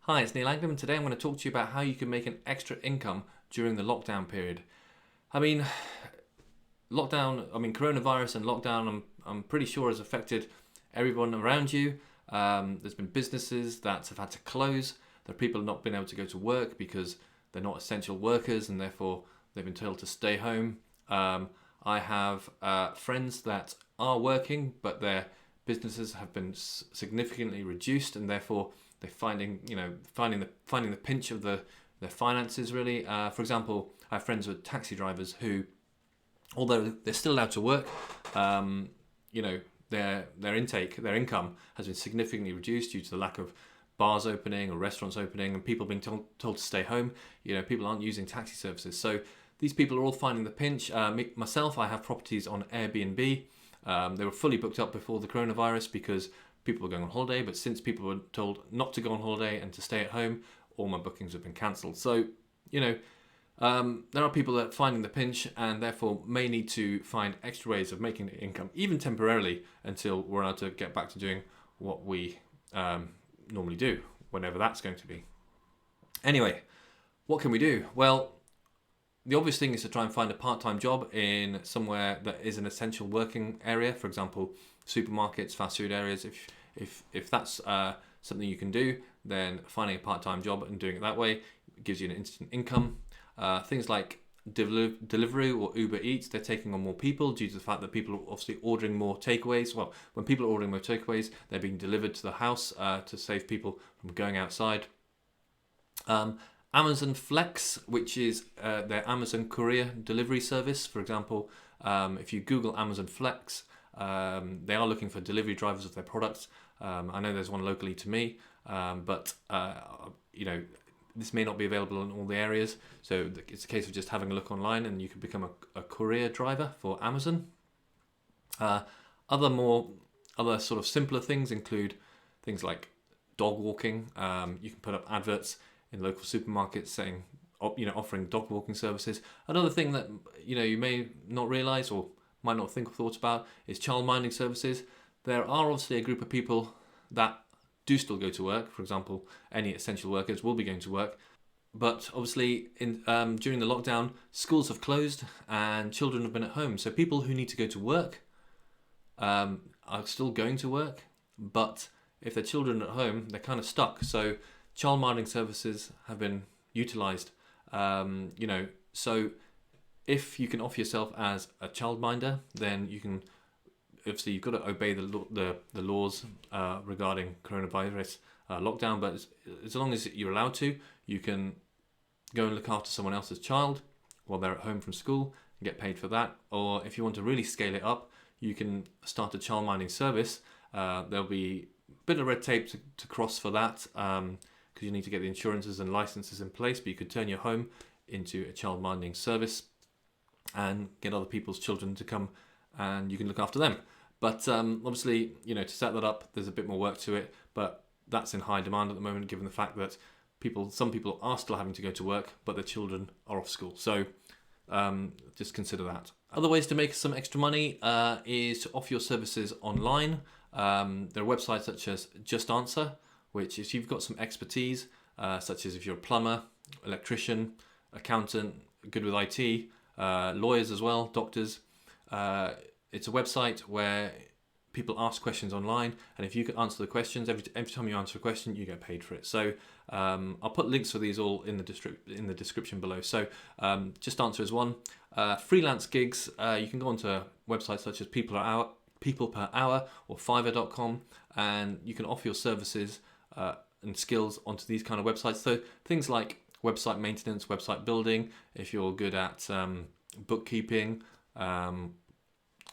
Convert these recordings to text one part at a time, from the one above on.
Hi, it's Neil Anglim. Today I'm going to talk to you about how you can make an extra income during the lockdown period. I mean, coronavirus and lockdown, I'm pretty sure has affected everyone around you. There's been businesses that have had to close. There are people who have not been able to go to work because they're not essential workers and therefore they've been told to stay home. I have friends that are working, but their businesses have been significantly reduced, and therefore they're finding the pinch of their finances really. For example, I have friends with taxi drivers who, although they're still allowed to work, um, you know, their income has been significantly reduced due to the lack of bars opening or restaurants opening and people being told to stay home. People aren't using taxi services. So these people are all finding the pinch. Myself, I have properties on Airbnb. They were fully booked up before the coronavirus because people were going on holiday, but since people were told not to go on holiday and to stay at home, all my bookings have been cancelled. So, there are people that are finding the pinch and therefore may need to find extra ways of making income, even temporarily, until we're allowed to get back to doing what we normally do, whenever that's going to be. Anyway, what can we do? Well, the obvious thing is to try and find a part-time job in somewhere that is an essential working area. For example, supermarkets, fast food areas. If that's something you can do, then finding a part-time job and doing it that way gives you an instant income. Things like Deliveroo or Uber Eats, they're taking on more people due to the fact that people are obviously ordering more takeaways. Well, when people are ordering more takeaways, they're being delivered to the house to save people from going outside. Amazon Flex, which is their Amazon courier delivery service. For example, if you Google Amazon Flex, they are looking for delivery drivers of their products. I know there's one locally to me, but this may not be available in all the areas. So it's a case of just having a look online, and you can become a courier driver for Amazon. Other sort of simpler things include things like dog walking. You can put up adverts in local supermarkets saying, offering dog walking services. Another thing that you may not realise or might not think or thought about is child minding services. There are obviously a group of people that do still go to work. For example, any essential workers will be going to work. But obviously, during the lockdown, schools have closed and children have been at home. So people who need to go to work are still going to work, but if their children are at home, they're kind of stuck. So child minding services have been utilised. So if you can offer yourself as a childminder, then you can. Obviously, you've got to obey the laws regarding coronavirus lockdown. But as long as you're allowed to, you can go and look after someone else's child while they're at home from school and get paid for that. Or if you want to really scale it up, you can start a childminding service. There'll be a bit of red tape to cross for that. Because you need to get the insurances and licenses in place, but you could turn your home into a childminding service and get other people's children to come and you can look after them. But obviously, to set that up, there's a bit more work to it, but that's in high demand at the moment, given the fact that some people are still having to go to work, but their children are off school. So just consider that. Other ways to make some extra money is to offer your services online. There are websites such as Just Answer, which if you've got some expertise, such as if you're a plumber, electrician, accountant, good with IT, lawyers as well, doctors, it's a website where people ask questions online, and if you can answer the questions, every time you answer a question, you get paid for it. So I'll put links for these all in the description below. So Just Answer is one. Freelance gigs, you can go onto websites such as People Per Hour or Fiverr.com, and you can offer your services and skills onto these kind of websites. So things like website maintenance, website building, if you're good at bookkeeping,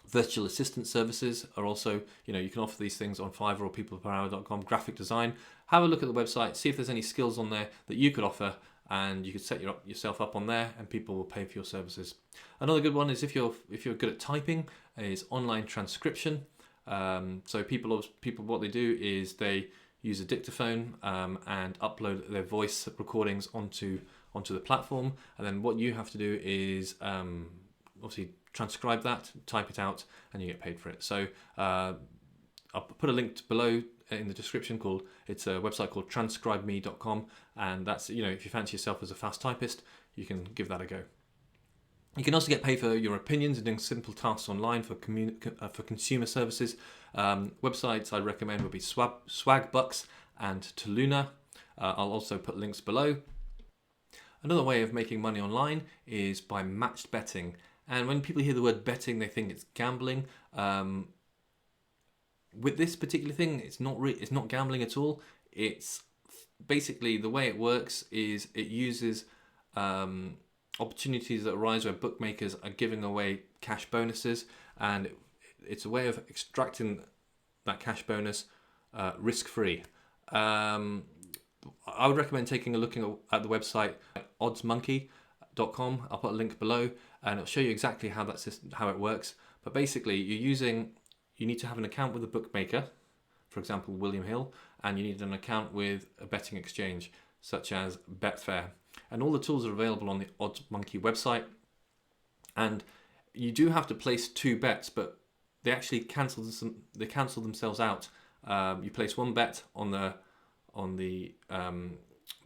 virtual assistant services are also, you can offer these things on Fiverr or peopleperhour.com. Graphic design, have a look at the website, see if there's any skills on there that you could offer, and you could set yourself up on there and people will pay for your services. Another good one is if you're good at typing, is online transcription. So people what they do is they use a dictaphone and upload their voice recordings onto the platform, and then what you have to do is obviously transcribe that, type it out, and you get paid for it. So I'll put a link below in the description. It's a website called transcribeme.com, and that's, if you fancy yourself as a fast typist, you can give that a go. You can also get paid for your opinions and doing simple tasks online for consumer services. Websites I'd recommend would be Swagbucks and Toluna. I'll also put links below. Another way of making money online is by matched betting. And when people hear the word betting, they think it's gambling. With this particular thing, it's not gambling at all. It's basically, the way it works is it uses opportunities that arise where bookmakers are giving away cash bonuses, and it's a way of extracting that cash bonus risk-free. I would recommend taking a look at the website oddsmonkey.com. I'll put a link below, and it'll show you exactly how it works. But basically, you need to have an account with a bookmaker, for example, William Hill, and you need an account with a betting exchange, such as Betfair. And all the tools are available on the OddsMonkey website. And you do have to place 2 bets, but they actually cancel themselves out. You place 1 bet on the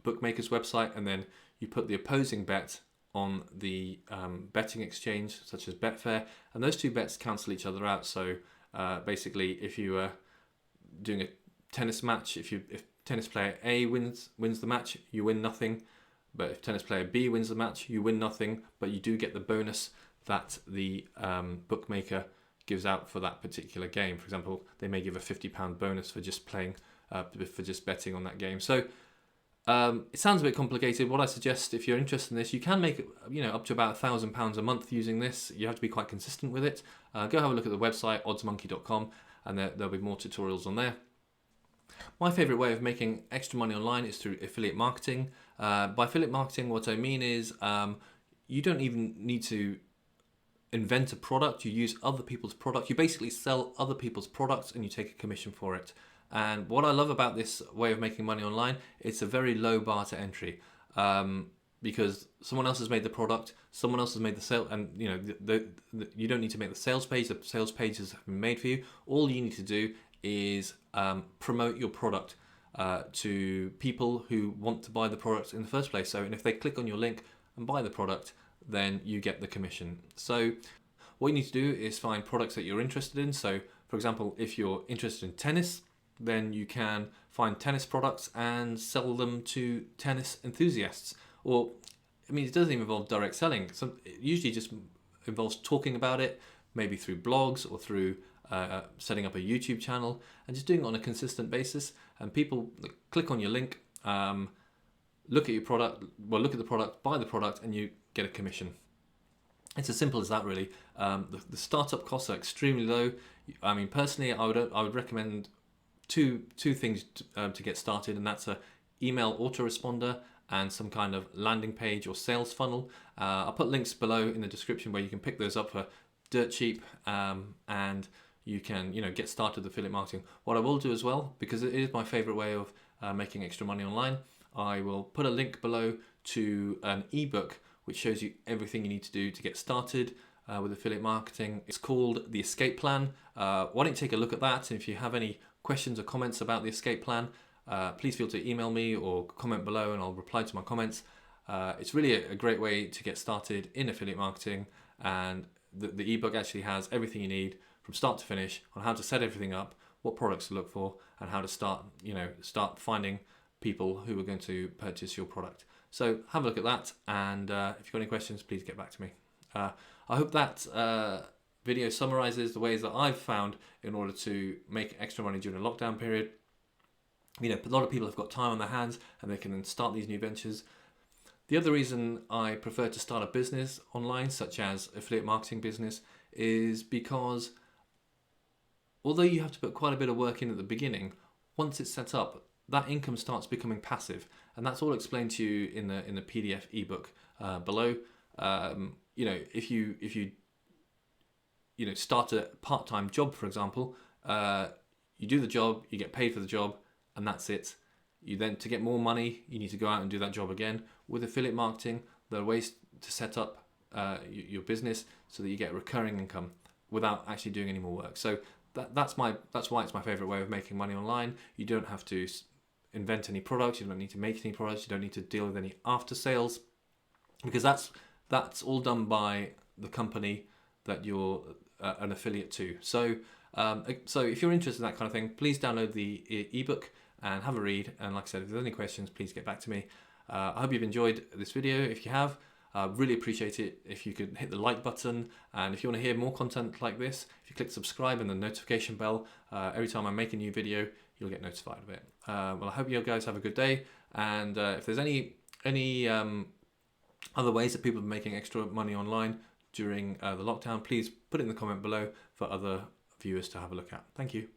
bookmaker's website, and then you put the opposing bet on the betting exchange, such as Betfair, and those 2 bets cancel each other out. So basically, if you are doing a tennis match, if tennis player A wins the match, you win nothing. But if tennis player B wins the match, you win nothing, but you do get the bonus that the bookmaker gives out for that particular game. For example, they may give a £50 bonus for just playing, for just betting on that game. So it sounds a bit complicated. What I suggest, if you're interested in this, you can make up to about £1,000 a month using this. You have to be quite consistent with it. Go have a look at the website oddsmonkey.com, and there'll be more tutorials on there. My favourite way of making extra money online is through affiliate marketing. By affiliate marketing, what I mean is you don't even need to invent a product. You use other people's product. You basically sell other people's products and you take a commission for it. And what I love about this way of making money online, it's a very low bar to entry, because someone else has made the product, someone else has made the sale, and you don't need to make the sales page. The sales pages have been made for you. All you need to do is promote your product to people who want to buy the product in the first place. So, and if they click on your link and buy the product, then you get the commission. So what you need to do is find products that you're interested in. So for example, if you're interested in tennis, then you can find tennis products and sell them to tennis enthusiasts. Or, it doesn't even involve direct selling. It usually just involves talking about it, maybe through blogs or through setting up a YouTube channel, and just doing it on a consistent basis. And people click on your link, look at your product, look at the product, buy the product, and you get a commission. It's as simple as that, really. The startup costs are extremely low. Personally, I would recommend two things to get started, and that's a email autoresponder and some kind of landing page or sales funnel. I'll put links below in the description where you can pick those up for dirt cheap, and you can get started with affiliate marketing. What I will do as well, because it is my favorite way of making extra money online, I will put a link below to an ebook which shows you everything you need to do to get started with affiliate marketing. It's called The Escape Plan. Why don't you take a look at that? And if you have any questions or comments about the escape plan, please feel to email me or comment below and I'll reply to my comments. It's really a great way to get started in affiliate marketing, and the ebook actually has everything you need from start to finish on how to set everything up, what products to look for, and how to start finding people who are going to purchase your product. So have a look at that, and if you've got any questions, please get back to me. I hope that video summarizes the ways that I've found in order to make extra money during a lockdown period. A lot of people have got time on their hands and they can then start these new ventures. The other reason I prefer to start a business online, such as affiliate marketing business, is because although you have to put quite a bit of work in at the beginning, once it's set up, that income starts becoming passive, and that's all explained to you in the PDF ebook below. If you start a part-time job, for example, you do the job, you get paid for the job, and that's it. You then, to get more money, you need to go out and do that job again. With affiliate marketing, there are ways to set up your business so that you get recurring income without actually doing any more work. So that's why it's my favorite way of making money online. You don't have to invent any products. You don't need to make any products. You don't need to deal with any after sales, because that's all done by the company that you're an affiliate to. So if you're interested in that kind of thing, please download the ebook and have a read. And like I said, if there's any questions, please get back to me. I hope you've enjoyed this video. If you have, really appreciate it if you could hit the like button. And if you want to hear more content like this, if you click subscribe and the notification bell, every time I make a new video, you'll get notified of it. Well, I hope you guys have a good day. And if there's any other ways that people are making extra money online during the lockdown, please put it in the comment below for other viewers to have a look at. Thank you.